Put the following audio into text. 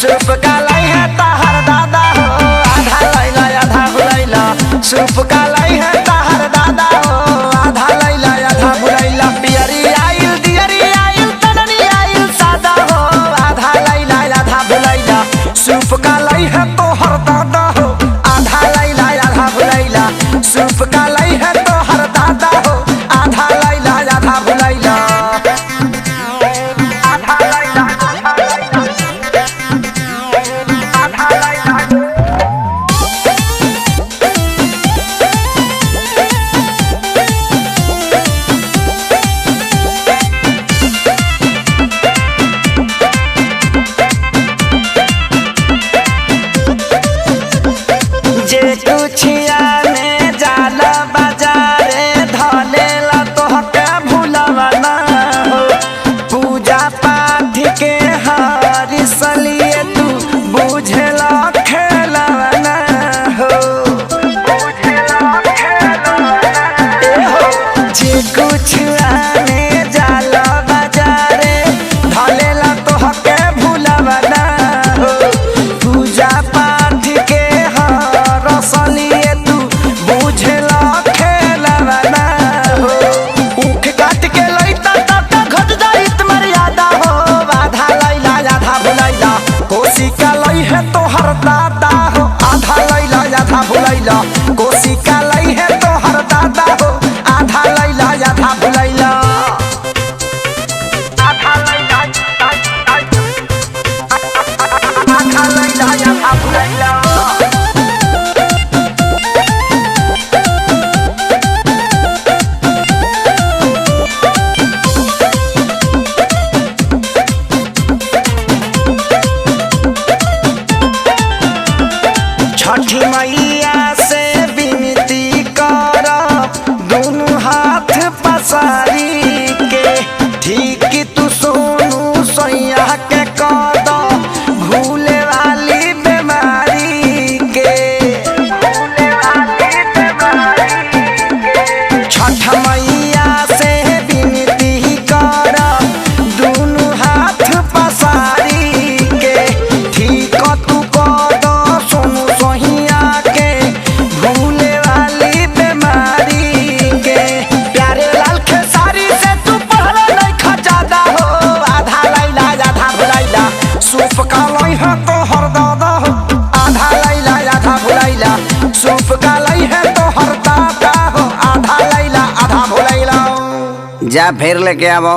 सूप का लाई है ताहर दादा हो आधा लैला आधा भुलैला। सूप का लाई है ताहर दादा हो आधा लैला आधा भुलैला। पियरी आइल दियरी आइल तननी आइल सादा हो आधा लैला आधा भुलैला। सूप का लाई है तोहर दादा हो आधा लैला आधा भुलैला। सूप का लाई है तोहर दादा हो आधा लैला आधा भुलैला। कुछिया में जाला बाजारे धलेला तोहके भुलवा ना हो। पूजा पाठ के हरिसलिए तू बुझेला खेलवा ना हो। जे कुछिया में जाला बाजारे धलेला तोहके भुलवा ना हो। पूजा पाठ के रसलिए तू बुझेला खेलवा ना हो। ऊख काट के लैता ता घट जाइत मर्यादा हो आधा लैला आधा भुलैला। कोसी का लै है तोहर दादा हो आधा लैला आधा भुलैला। कोसी का लै है तोहर दादा हो आधा लैला आधा भुलैला। आधा लैला आधा भुलैला। छठी मैया से विनती कर दोनों हाथ पसारी के। ठीक तू सोनू सैया के कद भूले वाली बीमारी के। छठ मैया से विनती कर दोनों हाथ पसारी के। ठीक तू कद सोनू सैया के भूले वाली बीमारी के। प्यारे लाल खेसारी से तू पहले नहीं खजादा हो आधा लैला आधा भुलैला। सूप का लै है तोहर दादा हो आधा लैला आधा भुलैला। सूप का लै है तोहर दादा हो आधा लैला आधा भुलैला। जा फिर लेके आवो।